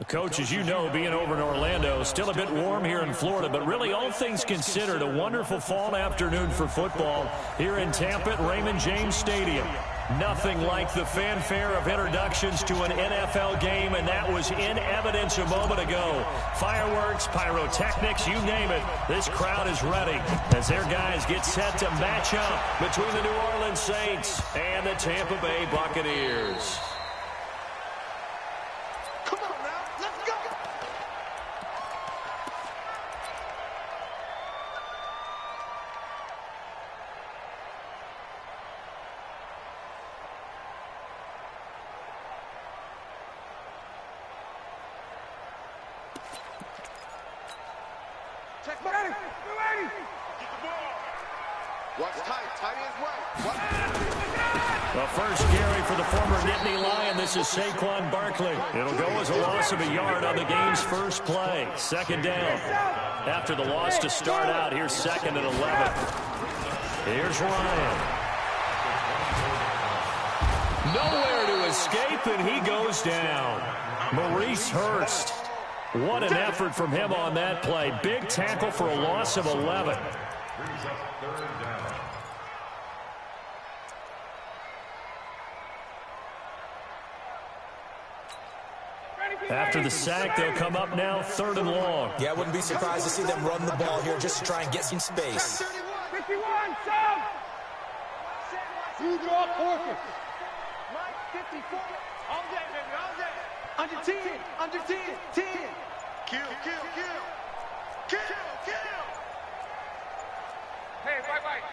Coach, as you know, being over in Orlando, still a bit warm here in Florida, but really all things considered, a wonderful fall afternoon for football here in Tampa at Raymond James Stadium. Nothing like the fanfare of introductions to an NFL game, and that was in evidence a moment ago. Fireworks, pyrotechnics, you name it. This crowd is ready as their guys get set to match up between the New Orleans Saints and the Tampa Bay Buccaneers. The first carry for the former Nittany Lion. This is Saquon Barkley. It'll go as a loss of a yard on the game's first play. Second down. After the loss to start out, here's 2nd and 11. Here's Ryan. Nowhere to escape, and he goes down. Maurice Hurst. What an effort from him on that play. Big tackle for a loss of 11. After the sack, they'll come up now 3rd and long. Yeah, I wouldn't be surprised to see them run the ball here just to try and get some space. 51, sub! You draw Porter. Mike, 54. All day, baby, all day. Under 10, under 10, 10. Kill, kill, kill. Kill, kill. Hey, bye-bye.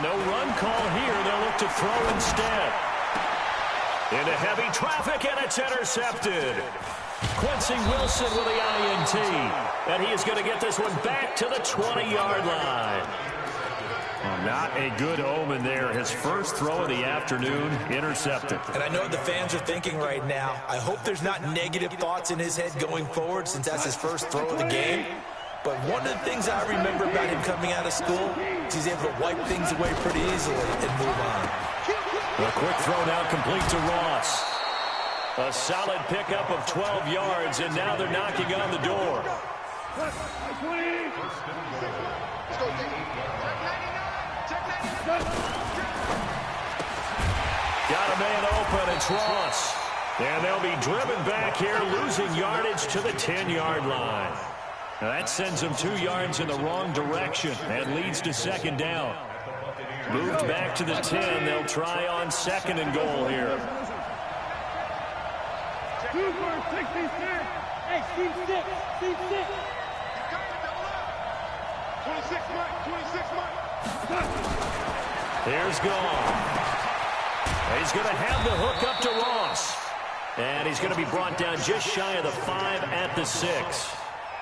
No run call here. They'll look to throw instead. Into heavy traffic, and it's intercepted. Quincy Wilson with the INT. And he is going to get this one back to the 20-yard line. Not a good omen there. His first throw of the afternoon, intercepted. And I know what the fans are thinking right now. I hope there's not negative thoughts in his head going forward since that's his first throw of the game. But one of the things I remember about him coming out of school is he's able to wipe things away pretty easily and move on. A quick throw now complete to Ross. A solid pickup of 12 yards, and now they're knocking on the door. Got a man open, it's Ross. And they'll be driven back here, losing yardage to the 10-yard line. Now that sends them 2 yards in the wrong direction and leads to 2nd down. Moved back to the 10. They'll try on 2nd and goal here. 2 for 66. Hey, Steve 6. Steve 6. 26 Mike. 26 Mike. Here's Gone. He's going to have the hook up to Ross. And he's going to be brought down just shy of the 5 at the 6.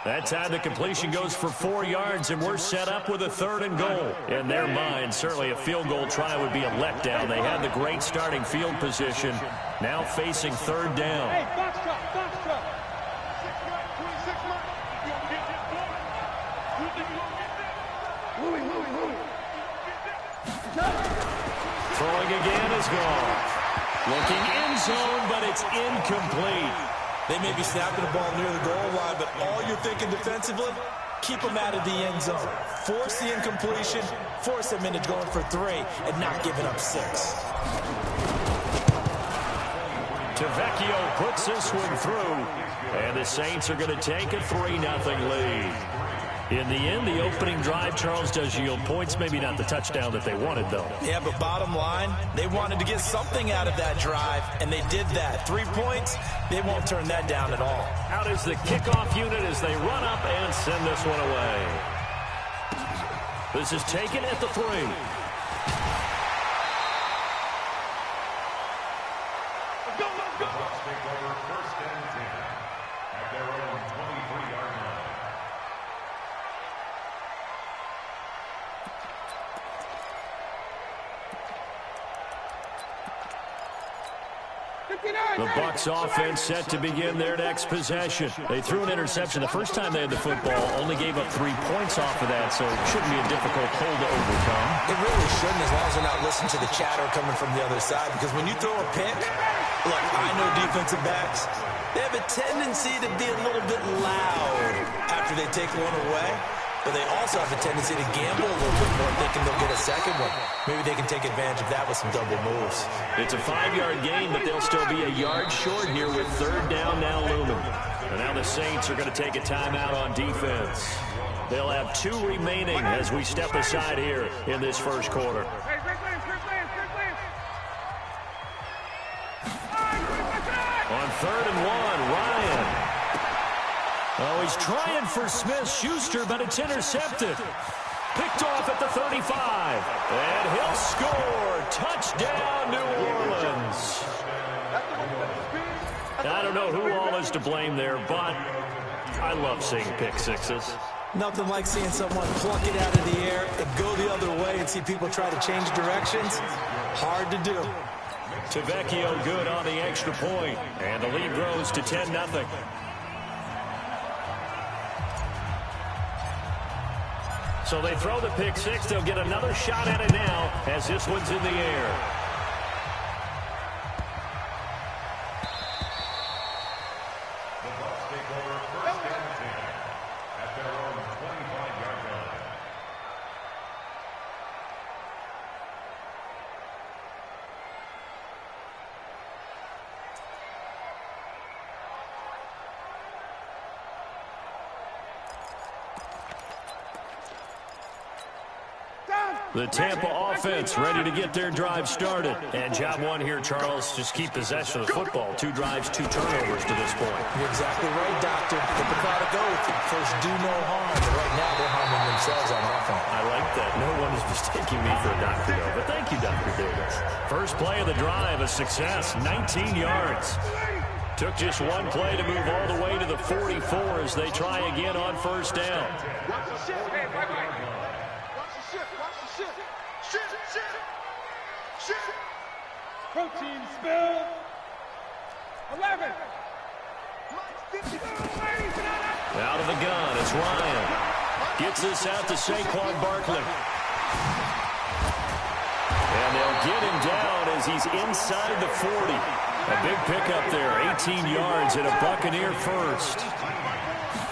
That time the completion goes for 4 yards, and we're set up with a 3rd and goal. In their mind, certainly a field goal try would be a letdown. They had the great starting field position, now facing 3rd down. Hey, box truck, box truck. Throwing again is Gone. Looking end zone, but it's incomplete. They may be snapping the ball near the goal line, but all you're thinking defensively, keep them out of the end zone. Force the incompletion, force them into going for 3, and not giving up 6. Tavecchio puts this one through, and the Saints are going to take a 3-0 lead. In the end, the opening drive, Charles, does yield points. Maybe not the touchdown that they wanted, though. Yeah, but bottom line, they wanted to get something out of that drive, and they did that. 3 points, they won't turn that down at all. Out is the kickoff unit as they run up and send this one away. This is taken at the 3. The Bucs offense set to begin their next possession. They threw an interception the first time they had the football, only gave up 3 points off of that, so it shouldn't be a difficult hole to overcome. It really shouldn't, as long as they're not listening to the chatter coming from the other side, because when you throw a pick, Look, I know defensive backs, they have a tendency to be a little bit loud after they take one away, but they also have a tendency to gamble a little bit more, thinking they'll get a second one. Maybe they can take advantage of that with some double moves. It's a 5-yard gain, but they'll still be a yard short here with third down now looming. And now the Saints are going to take a timeout on defense. They'll have 2 remaining as we step aside here in this first quarter. On 3rd and 1, Ryan. Oh, he's trying for Smith-Schuster, but it's intercepted. Picked off at the 35. And he'll score. Touchdown, New Orleans. I don't know who all is to blame there, but I love seeing pick sixes. Nothing like seeing someone pluck it out of the air and go the other way and see people try to change directions. Hard to do. Tavecchio good on the extra point, and the lead grows to 10-0. So they throw the pick six. They'll get another shot at it now as this one's in the air. The Tampa offense ready to get their drive started. And job one here, Charles, just keep possession of the football. 2 drives, 2 turnovers to this point. You're exactly right, Doctor. Get the crowd to go with you. First, do no harm. But right now, they're harming themselves on offense. I like that. No one is mistaking me for a doctor, though. But thank you, Dr. Davis. First play of the drive, a success, 19 yards. Took just one play to move all the way to the 44 as they try again on first down. Protein spill. 11. Out of the gun, it's Ryan. Gets this out to Saquon Barkley. And they'll get him down as he's inside the 40. A big pickup there, 18 yards and a Buccaneer first.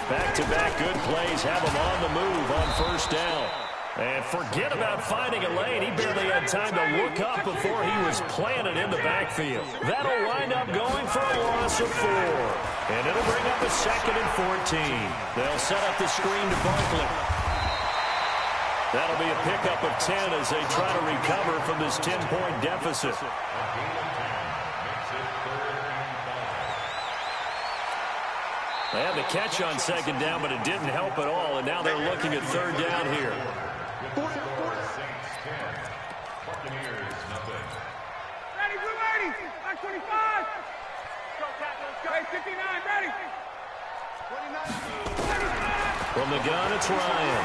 Back-to-back good plays have him on the move on first down. And forget about finding a lane. He barely had time to look up before he was planted in the backfield. That'll wind up going for a loss of 4. And it'll bring up a 2nd and 14. They'll set up the screen to Barkley. That'll be a pickup of 10 as they try to recover from this 10-point deficit. They had the catch on 2nd down, but it didn't help at all. And now they're looking at 3rd down here. Ready, blue 80. Back 25. Hey, 59, ready. 29. From the gun, it's Ryan.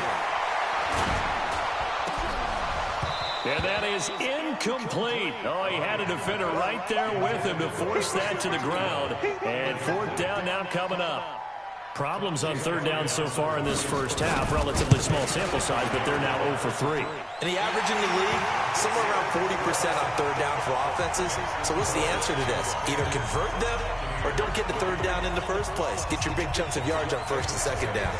And that is incomplete. Oh, he had a defender right there with him to force that to the ground. And 4th down now coming up. Problems on 3rd down so far in this first half. Relatively small sample size, but they're now 0 for 3. And the average in the league, somewhere around 40% on 3rd down for offenses. So what's the answer to this? Either convert them or don't get to 3rd down in the first place. Get your big chunks of yards on 1st and 2nd down.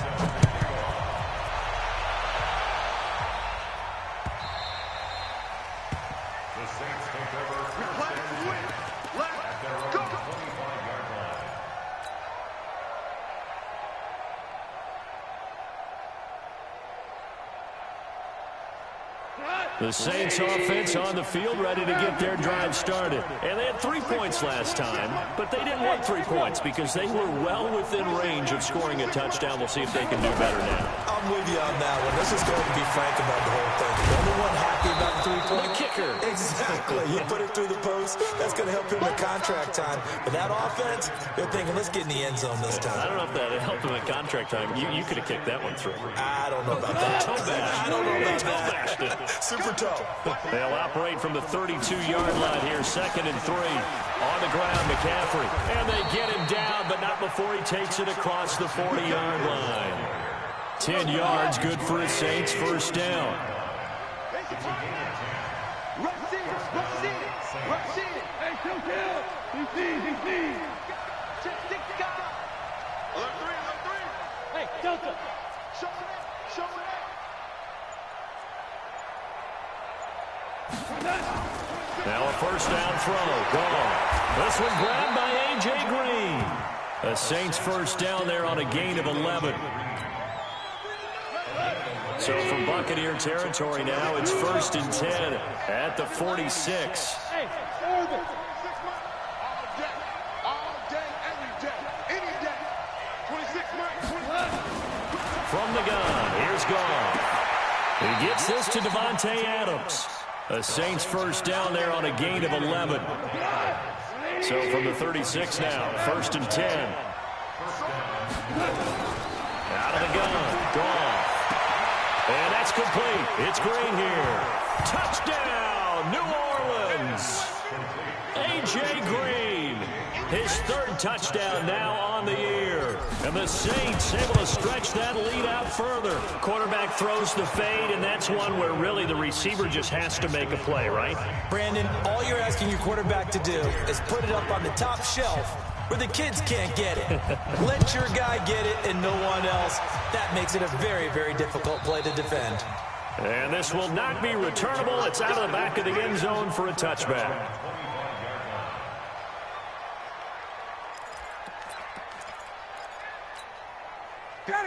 The Saints offense on the field ready to get their drive started. And they had 3 points last time, but they didn't want 3 points because they were well within range of scoring a touchdown. We'll see if they can do better now. I'm with you on that one. Let's just go ahead and be frank about the whole thing. The only one happy about the 3-point kicker. Exactly. You put it through the post. That's going to help him at contract time. But that offense, they're thinking, let's get in the end zone this time. I don't know if that helped him at contract time. You could have kicked that one through. I don't know about that. I don't know about that. Super toe. They'll operate from the 32-yard line here, 2nd and 3. On the ground, McCaffrey. And they get him down, but not before he takes it across the 40-yard line. 10 yards, good for his Saints, first down. Rush in. Hey, kill. Hey, Delta. Show it. Now a first down throw. Gone. This one grabbed by A.J. Green. A Saints first down there on a gain of 11. So from Buccaneer territory now, it's 1st and 10 at the 46. Hey, orbit. All day, every day, any day. 26 marks. From the gun, here's Goff. He gets this to Devontae Adams. A Saints first down there on a gain of 11. So from the 36 now, 1st and 10. Out of the gun, Goff. And that's complete. It's Green here. Touchdown, New Orleans. A.J. Green, his 3rd touchdown now on the year. And the Saints able to stretch that lead out further. Quarterback throws the fade, and that's one where really the receiver just has to make a play, right? Brandon, all you're asking your quarterback to do is put it up on the top shelf where the kids can't get it. Let your guy get it and no one else. That makes it a very, very difficult play to defend. And this will not be returnable. It's out of the back of the end zone for a touchback.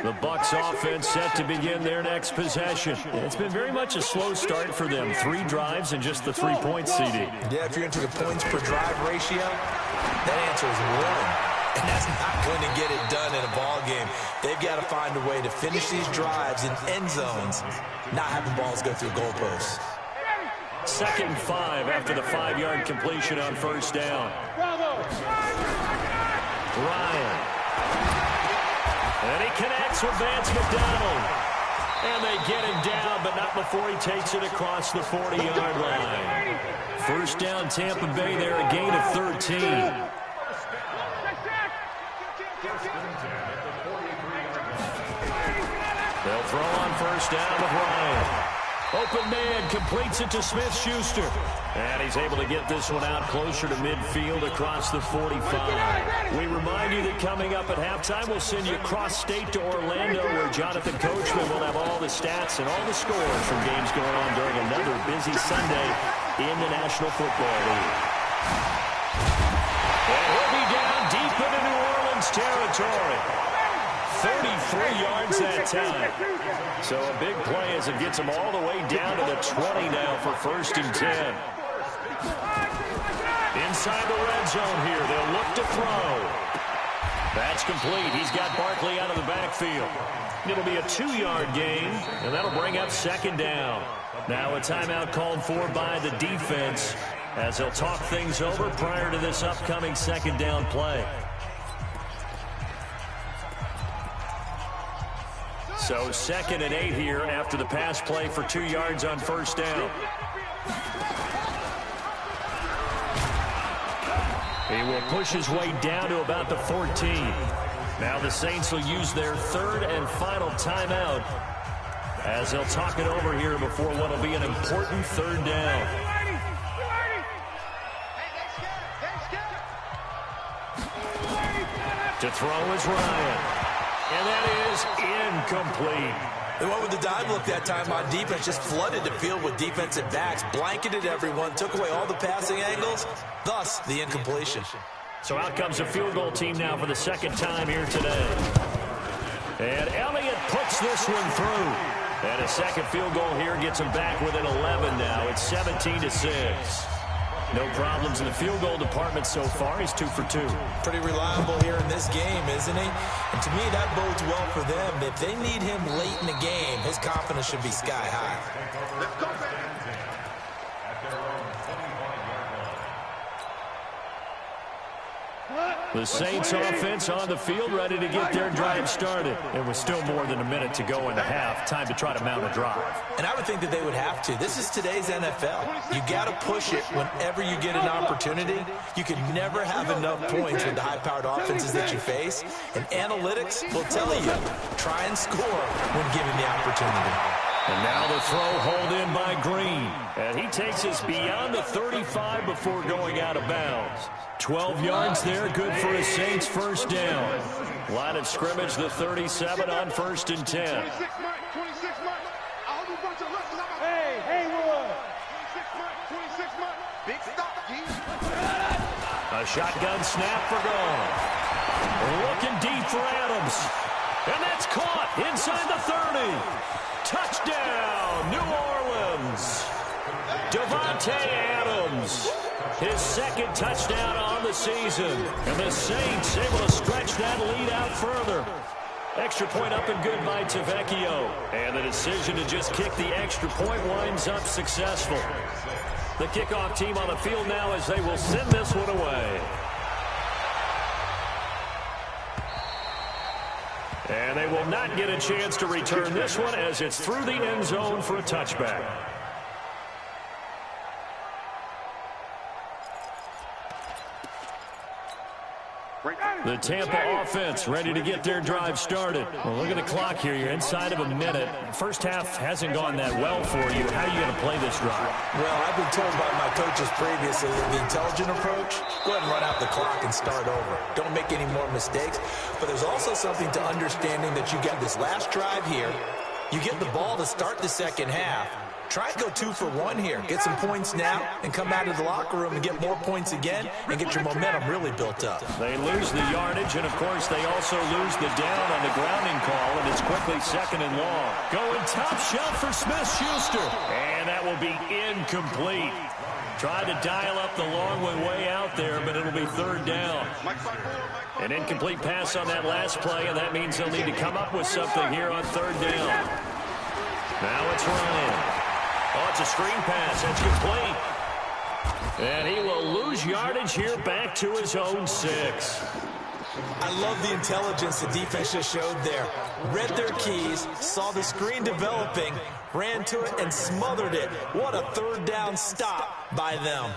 The Bucs offense set to begin their next possession. It's been very much a slow start for them. 3 drives and just the 3 points, CD. Yeah, if you're into the points per drive ratio, that answer is 1. And that's not going to get it done in a ball game. They've got to find a way to finish these drives in end zones, not having balls go through goalposts. 2nd and 5 after the 5-yard completion on first down. Ryan. And he connects with Vance McDonald. And they get him down, but not before he takes it across the 40-yard line. First down, Tampa Bay there, a gain of 13. They'll throw on first down with Ryan. Open man completes it to Smith-Schuster. And he's able to get this one out closer to midfield across the 45. We remind you that coming up at halftime, we'll send you cross-state to Orlando, where Jonathan Coachman will have all the stats and all the scores from games going on during another busy Sunday in the National Football League. And he'll be down deep into New Orleans territory. 33 yards that time. So a big play as it gets him all the way down to the 20 now for 1st and 10. Inside the red zone here, they'll look to throw. That's complete. He's got Barkley out of the backfield. It'll be a 2-yard gain, and that'll bring up 2nd down. Now a timeout called for by the defense as they'll talk things over prior to this upcoming 2nd down play. So 2nd and 8 here after the pass play for 2 yards on first down. He will push his way down to about the 14. Now the Saints will use their 3rd and final timeout as they'll talk it over here before what will be an important 3rd down. To throw is Ryan. And that is incomplete. They went with the dive look that time on defense, just flooded the field with defensive backs, blanketed everyone, took away all the passing angles, thus the incompletion. So out comes a field goal team now for the 2nd time here today. And Elliott puts this one through. And a 2nd field goal here gets him back within 11 now. It's 17-6. No problems in the field goal department so far. He's 2 for 2. Pretty reliable here in this game, isn't he? And to me, that bodes well for them. If they need him late in the game, his confidence should be sky high. Let's go, baby. The Saints offense on the field ready to get their drive started. It was still more than a minute to go in the half. Time to try to mount a drive. And I would think that they would have to. This is today's NFL. You got to push it whenever you get an opportunity. You can never have enough points with the high-powered offenses that you face. And analytics will tell you, try and score when given the opportunity. And now the throw hauled in by Green. And he takes us beyond the 35 before going out of bounds. 12 yards there, good for a Saints first down. Line of scrimmage, the 37 on 1st and 10. 26 Mike, 26 Mike. I hope you bunch of left. Hey, Haywood. 26 Mike. Big stop, G. A shotgun snap for Gone. Looking deep for Adams. And that's caught inside the 30. Touchdown, New Orleans. Davante Adams. His second touchdown on the season. And the Saints able to stretch that lead out further. Extra point up and good by Tavecchio. And the decision to just kick the extra point winds up successful. The kickoff team on the field now as they will send this one away. And they will not get a chance to return this one as it's through the end zone for a touchback. The Tampa offense ready to get their drive started. Well, look at the clock here. You're inside of a minute. First half hasn't gone that well for you. How are you going to play this drive? Well, I've been told by my coaches previously that the intelligent approach, go ahead and run out the clock and start over. Don't make any more mistakes. But there's also something to understanding that you get this last drive here. You get the ball to start the second half. Try and go 2 for 1 here. Get some points now and come out of the locker room and get more points again and get your momentum really built up. They lose the yardage, and, of course, they also lose the down on the grounding call, and it's quickly 2nd and long. Going top shelf for Smith-Schuster, and that will be incomplete. Tried to dial up the long one way out there, but it'll be 3rd down. An incomplete pass on that last play, and that means they'll need to come up with something here on 3rd down. Now it's Ryan. Oh, it's a screen pass. That's complete. And he will lose yardage here back to his own 6. I love the intelligence the defense just showed there. Read their keys, saw the screen developing, ran to it, and smothered it. What a 3rd down stop by them.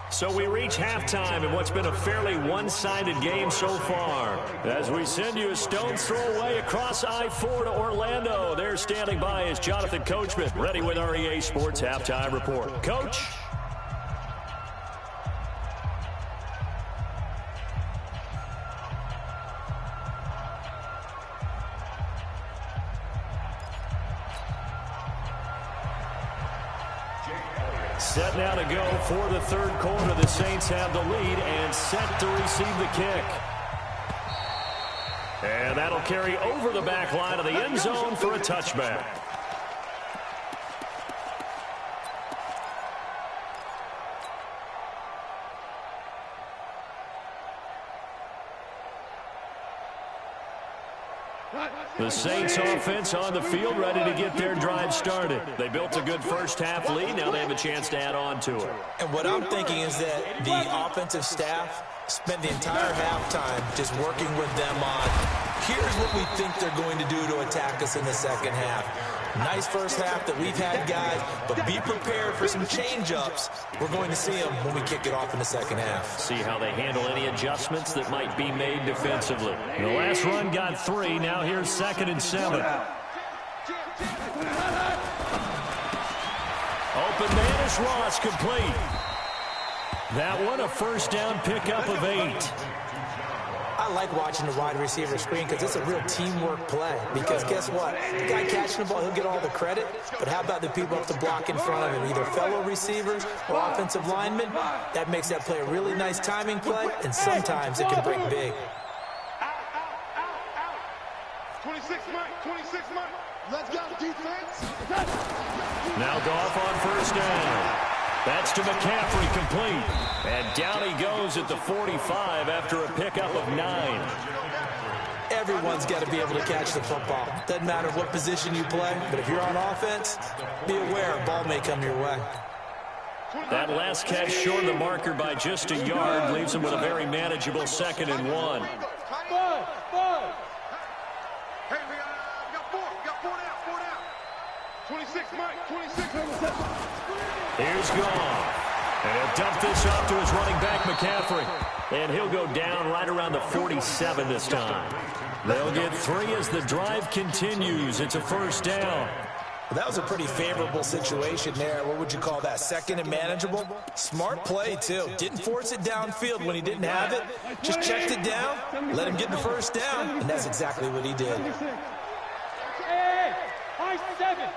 So we reach halftime in what's been a fairly one-sided game so far. As we send you a stone's throw away across I-4 to Orlando. There standing by is Jonathan Coachman, ready with our EA Sports Halftime Report. Coach? Set now to go for the 3rd quarter. The Saints have the lead and set to receive the kick. And that'll carry over the back line of the end zone for a touchback. The Saints offense on the field ready to get their drive started. They built a good first half lead. Now they have a chance to add on to it. And what I'm thinking is that the offensive staff spent the entire halftime just working with them on, here's what we think they're going to do to attack us in the second half. Nice first half that we've had, guys, but be prepared for some change-ups. We're going to see them when we kick it off in the second half. See how they handle any adjustments that might be made defensively. The last run got 3. Now here's 2nd and 7. Open man is Ross, complete. That one a first down pickup of 8. I like watching the wide receiver screen because it's a real teamwork play. Because guess what? The guy catching the ball, he'll get all the credit. But how about the people up to block in front of him? Either fellow receivers or offensive linemen. That makes that play a really nice timing play. And sometimes it can break big. 26 Mike, 26 Mike. Let's go, defense. Now Goff on first down. That's to McCaffrey, complete. And down he goes at the 45 after a pickup of 9. Everyone's got to be able to catch the football. Doesn't matter what position you play, but if you're on offense, be aware a ball may come your way. That last catch short of the marker by just a yard leaves him with a very manageable 2nd and 1. Hey, Here's Goff. And he'll dump this off to his running back, McCaffrey. And he'll go down right around the 47 this time. They'll get 3 as the drive continues. It's a first down. Well, that was a pretty favorable situation there. What would you call that? Second and manageable? Smart play, too. Didn't force it downfield when he didn't have it. Just checked it down, let him get the first down, and that's exactly what he did. Hey, high 7.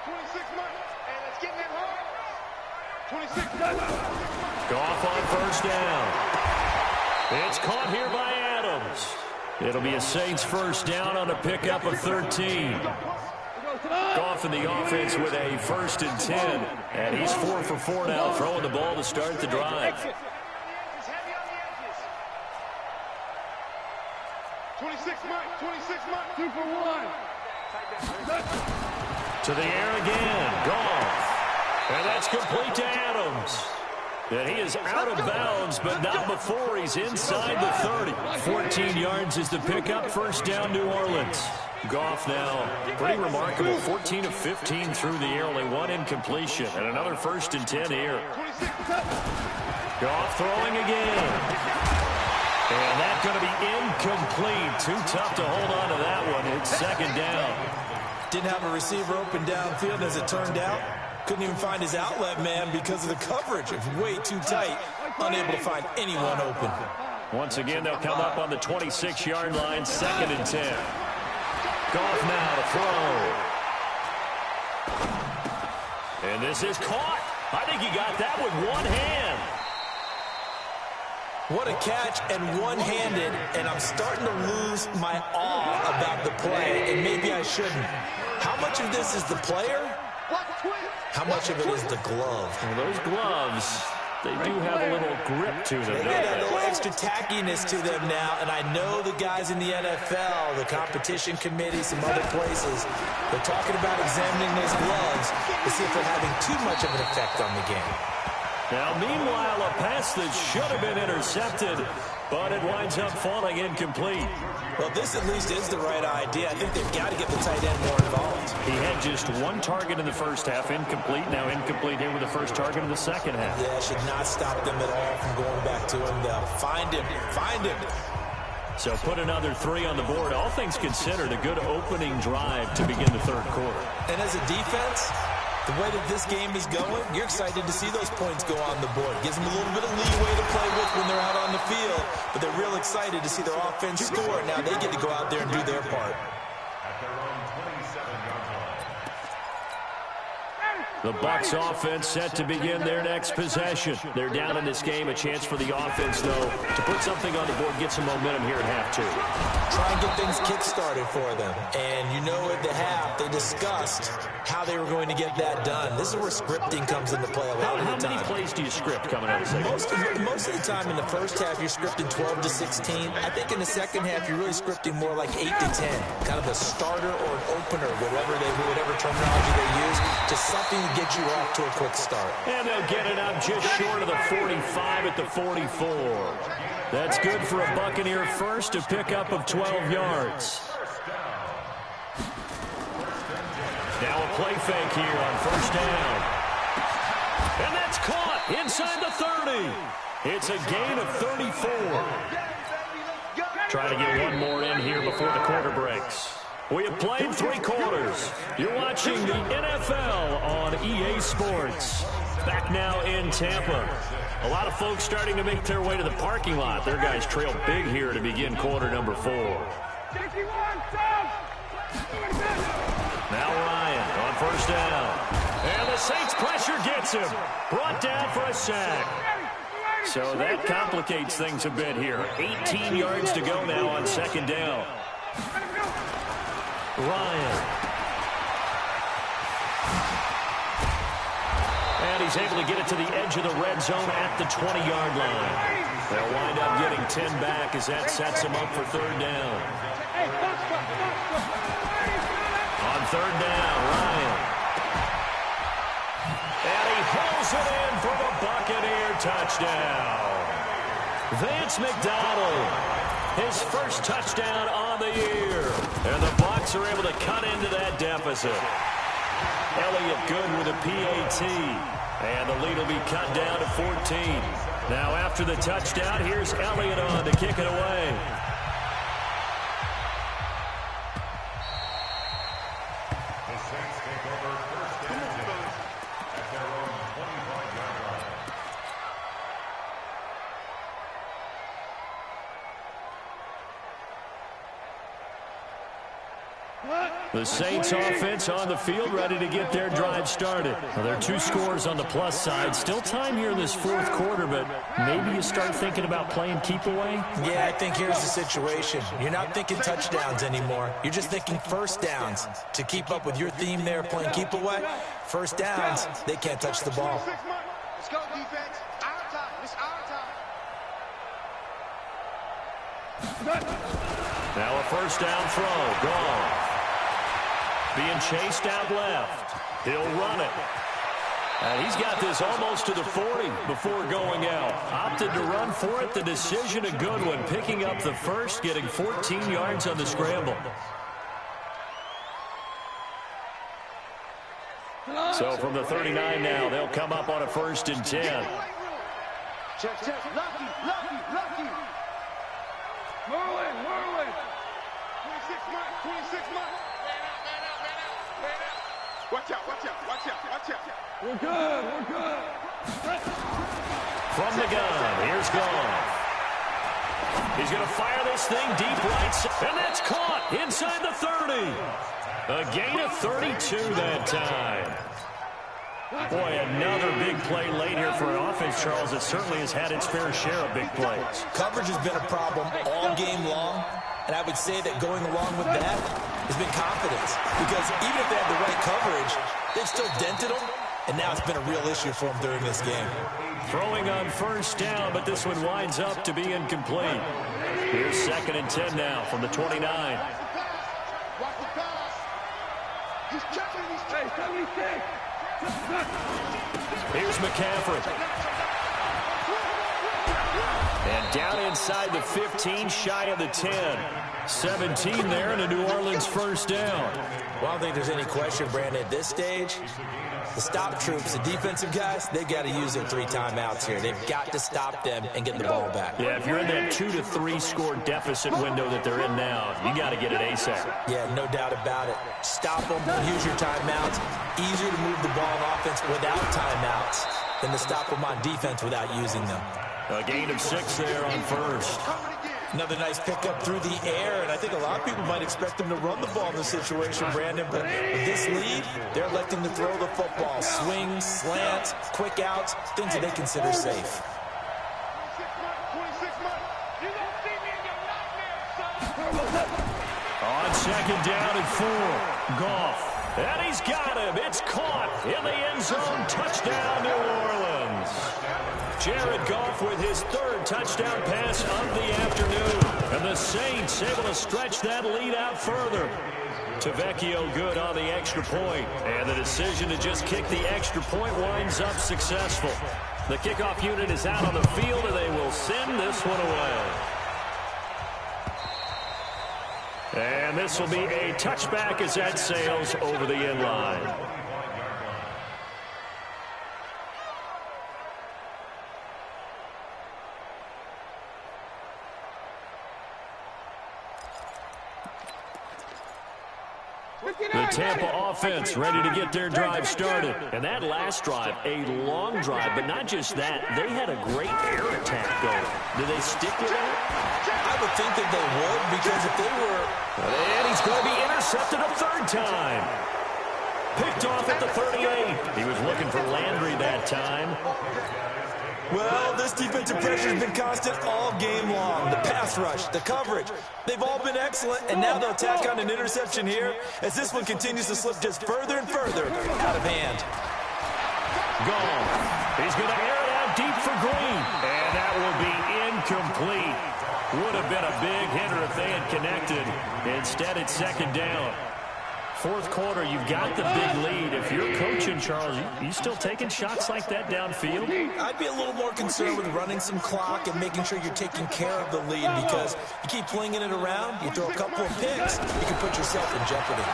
26 months. And let's get that hard. 26. Goff on first down. It's caught here by Adams. It'll be a Saints first down on a pickup of 13. Goff in the offense with a 1st and 10. And he's 4 for 4 now, throwing the ball to start the drive. 26 months. 2 for 1. To the air again. Goff. And that's complete to Adams. And he is out of bounds, but not before he's inside the 30. 14 yards is the pickup. First down, New Orleans. Goff now, pretty remarkable. 14 of 15 through the air, only 1 incompletion. And another 1st and 10 here. Goff throwing again. And that's going to be incomplete. Too tough to hold on to that one. It's 2nd down. Didn't have a receiver open downfield, as it turned out. Couldn't even find his outlet man because of the coverage. It was way too tight. Unable to find anyone open. Once again, they'll come up on the 26-yard line, 2nd and 10. Goff now to throw. And this is caught. I think he got that with one hand. What a catch, and one-handed, and I'm starting to lose my awe about the play, and maybe I shouldn't. How much of this is the player? How much of it is the glove? Well, those gloves, they do have a little grip to them. They got a little extra tackiness to them now, and I know the guys in the NFL, the competition committee, some other places, they're talking about examining those gloves to see if they're having too much of an effect on the game. Now, meanwhile, a pass that should have been intercepted, but it winds up falling incomplete. Well, this at least is the right idea. I think they've got to get the tight end more involved. He had just 1 target in the first half, incomplete. Now incomplete here with the first target in the second half. Yeah, should not stop them at all from going back to him. They'll find him. So put another 3 on the board. All things considered, a good opening drive to begin the 3rd quarter. And as a defense, the way that this game is going, you're excited to see those points go on the board. Gives them a little bit of leeway to play with when they're out on the field, but they're real excited to see their offense score. Now they get to go out there and do their part. The Bucs offense set to begin their next possession. They're down in this game. A chance for the offense, though, to put something on the board, get some momentum here at half 2. Try and get things kick-started for them. And you know at the half, they discussed how they were going to get that done. This is where scripting comes into play a lot of the time. How many plays do you script coming out of the second? Most of the time in the first half, you're scripting 12 to 16. I think in the second half, you're really scripting more like 8 to 10. Kind of a starter or an opener, whatever terminology they use, to something to get you off to a quick start. And they'll get it up just short of the 45 at the 44. That's good for a Buccaneer first, a pickup of 12 yards. Now a play fake here on first down. And that's caught inside the 30. It's a gain of 34. Try to get one more in here before the quarter breaks. We have played 3 quarters. You're watching the NFL on EA Sports. Back now in Tampa. A lot of folks starting to make their way to the parking lot. Their guys trail big here to begin quarter number 4. Now Ryan on first down. And the Saints pressure gets him. Brought down for a sack. So that complicates things a bit here. 18 yards to go now on second down. Ryan. And he's able to get it to the edge of the red zone at the 20-yard line. They'll wind up getting 10 back as that sets them up for third down. On third down, Ryan. And he pulls it in for the Buccaneer touchdown. Vance McDonald, his first touchdown on the year. And the Bucs are able to cut into that deficit. Elliott good with a PAT. And the lead will be cut down to 14. Now after the touchdown, here's Elliott on to kick it away. The Saints offense on the field ready to get their drive started. Well, there are 2 scores on the plus side. Still time here in this fourth quarter, but maybe you start thinking about playing keep away? Yeah, I think here's the situation. You're not thinking touchdowns anymore. You're just thinking first downs. To keep up with your theme there, playing keep away, first downs, they can't touch the ball. Let's go, defense. Our time. It's our time. Now a first down throw. Gone. Being chased out left. He'll run it. And he's got this almost to the 40 before going out. Opted to run for it. The decision a good one. Picking up the first, getting 14 yards on the scramble. So from the 39 now, they'll come up on a 1st and 10. Check. Lucky. Merlin. 26 months. Watch out. We're good. From the gun, here's Goff. He's going to fire this thing deep right side, and that's caught inside the 30. A gain of 32 that time. Boy, another big play late here for an offense, Charles, that certainly has had its fair share of big plays. Coverage has been a problem all game long, and I would say that going along with that has been confidence. Because even if they had the right coverage, they've still dented them, and now it's been a real issue for them during this game. Throwing on first down, but this one winds up to be incomplete. Here's 2nd and 10 now from the 29. Watch the pass. He's checking these plays. 76. Here's McCaffrey. And down inside the 15, shy of the 10. 17 there, and a New Orleans first down. Well, I don't think there's any question, Brandon, at this stage, the stop troops, the defensive guys, they've got to use their 3 timeouts here. They've got to stop them and get the ball back. Yeah, if you're in that 2 to 3 score deficit window that they're in now, you got to get it ASAP. Yeah, no doubt about it. Stop them, use your timeouts. Easier to move the ball on offense without timeouts than to stop them on defense without using them. A gain of 6 there on first. Another nice pickup through the air, and I think a lot of people might expect them to run the ball in this situation, Brandon, but with this lead, they're electing to throw the football. Swings, slants, quick outs, things that they consider safe. 26 months. You don't see me in your nightmares, son. On 2nd down and 4, Goff. And he's got him. It's caught in the end zone. Touchdown, New Orleans. Jared Goff with his 3rd touchdown pass of the afternoon. And the Saints able to stretch that lead out further. Tavecchio good on the extra point. And the decision to just kick the extra point winds up successful. The kickoff unit is out on the field, and they will send this one away. And this will be a touchback as that sails over the end line. The Tampa offense ready to get their drive started. And that last drive, a long drive, but not just that. They had a great air attack going. Do they stick with that? I would think that they would, because if they were... And he's going to be intercepted a 3rd time. Picked off at the 38. He was looking for Landry that time. Well, this defensive pressure has been constant all game long. The pass rush, the coverage, they've all been excellent, and now they'll tack on an interception here as this one continues to slip just further and further out of hand. Gone. He's going to air it out deep for Green, and that will be incomplete. Would have been a big hitter if they had connected. Instead, it's 2nd down. 4th quarter, you've got the big lead. If you're coaching, Charles, you still taking shots like that downfield? I'd be a little more concerned with running some clock and making sure you're taking care of the lead, because you keep flinging it around, you throw a couple of picks, you can put yourself in jeopardy.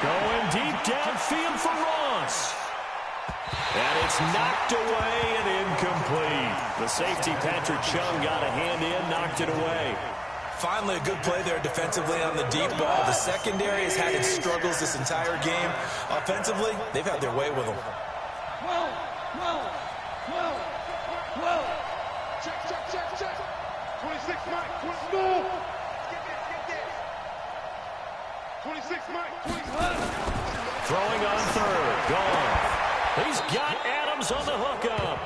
Going deep downfield for Ross. And it's knocked away and incomplete. The safety, Patrick Chung, got a hand in, knocked it away. Finally, a good play there defensively on the deep ball. The secondary has had its struggles this entire game. Offensively, they've had their way with them. 12. Check. 26, Mike. 26, Mike. 26. Throwing on third. Gone. He's got Adams on the hookup.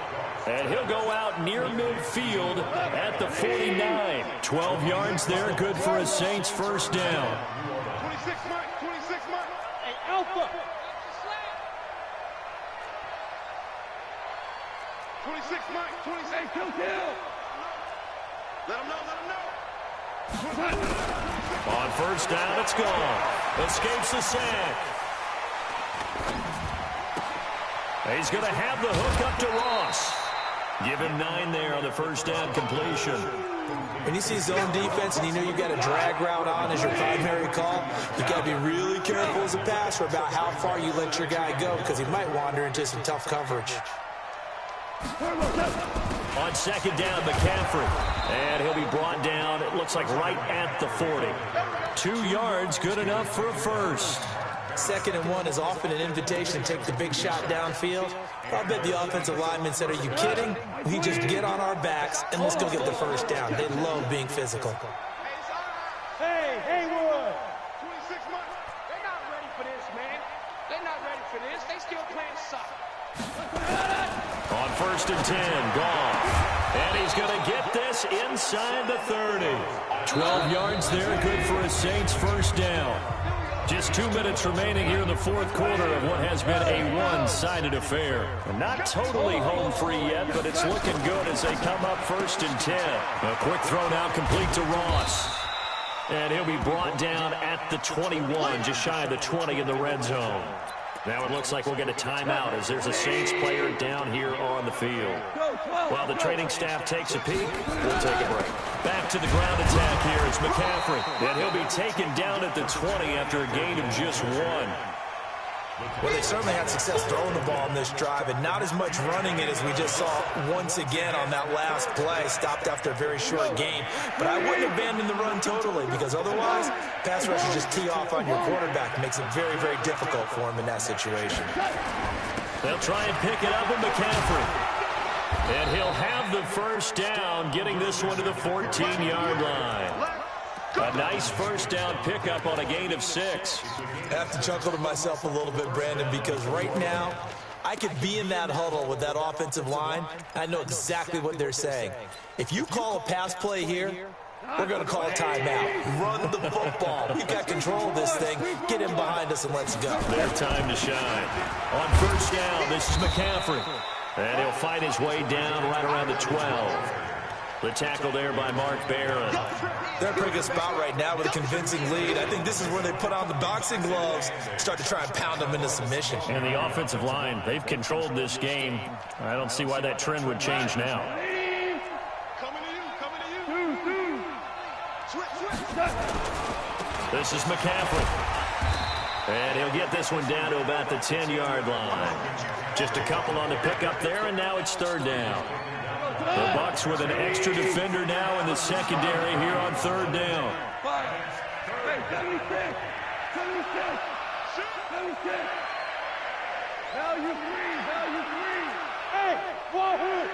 And he'll go out near midfield at the 49. 12 yards there, good for a Saints first down. 26, Mike. 26, Mike. Hey, Alpha. 26, Mike. 26. Kill. Let him know. On first down, it's gone. Escapes the sack. He's going to have the hook up to Ross. Give him 9 there on the first down completion. When you see zone defense and you know you've got a drag route on as your primary call, you've got to be really careful as a passer about how far you let your guy go because he might wander into some tough coverage. On second down, McCaffrey. And he'll be brought down, it looks like right at the 40. 2 yards, good enough for a first. 2nd and 1 is often an invitation to take the big shot downfield. I'll bet the offensive lineman said, are you kidding? We just get on our backs and let's go get the first down. They love being physical. Hey, Haywood. 26 months. They're not ready for this, man. They're not ready for this. They still playing soccer. On first and 10, gone. And he's going to get this inside the 30. 12 yards there, good for a Saints first down. Just 2 minutes remaining here in the fourth quarter of what has been a one-sided affair. Not totally home free yet, but it's looking good as they come up first and 10. A quick throw now complete to Ross. And he'll be brought down at the 21, just shy of the 20 in the red zone. Now it looks like we'll get a timeout as there's a Saints player down here on the field. While the training staff takes a peek, we'll take a break. Back to the ground attack here. It's McCaffrey. And he'll be taken down at the 20 after a gain of just 1. Well, they certainly had success throwing the ball in this drive, and not as much running it as we just saw once again on that last play. Stopped after a very short gain. But I wouldn't abandon the run totally, because otherwise, pass rushers just tee off on your quarterback. It makes it very, very difficult for him in that situation. They'll try and pick it up with McCaffrey. And he'll have the first down, getting this one to the 14-yard line. A nice first down pickup on a gain of 6. I have to chuckle to myself a little bit, Brandon, because right now, I could be in that huddle with that offensive line. I know exactly what they're saying. If you call a pass play here, we're going to call a timeout. Run the football. We've got control of this thing. Get him behind us and let's go. Their time to shine. On first down, this is McCaffrey. And he'll fight his way down right around the 12. The tackle there by Mark Barron. They're in a pretty good spot right now with a convincing lead. I think this is where they put on the boxing gloves, start to try and pound them into submission. And the offensive line, they've controlled this game. I don't see why that trend would change now. Coming to you. Switch. This is McCaffrey. And he'll get this one down to about the 10-yard line. Just a couple on the pickup there, and now it's third down. The Bucs with an extra defender now in the secondary here on third down. 76. Value 3. Hey, Wahoo!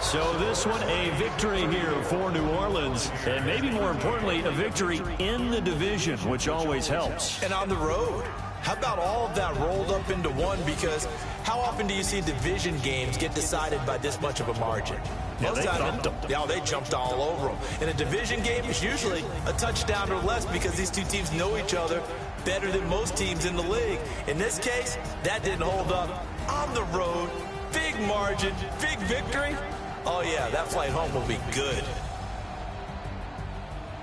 So this one, a victory here for New Orleans, and maybe more importantly, a victory in the division, which always helps. And on the road. How about all of that rolled up into one? Because how often do you see division games get decided by this much of a margin? Yeah, they thumped them. Yeah, they jumped all over them. In a division game, it's usually a touchdown or less because these two teams know each other better than most teams in the league. In this case, that didn't hold up. On the road, big margin, big victory. Oh, yeah, that flight home will be good.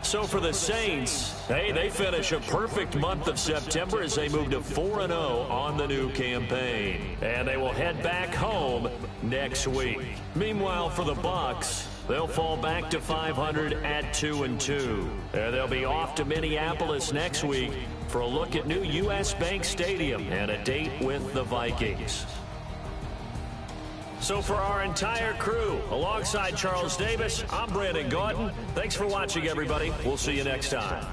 So for the Saints, hey, they finish a perfect month of September as they move to 4-0 on the new campaign. And they will head back home next week. Meanwhile, for the Bucs, they'll fall back to 500 at 2-2. And they'll be off to Minneapolis next week for a look at new U.S. Bank Stadium and a date with the Vikings. So for our entire crew, alongside Charles Davis, I'm Brandon Gaudin. Thanks for watching, everybody. We'll see you next time.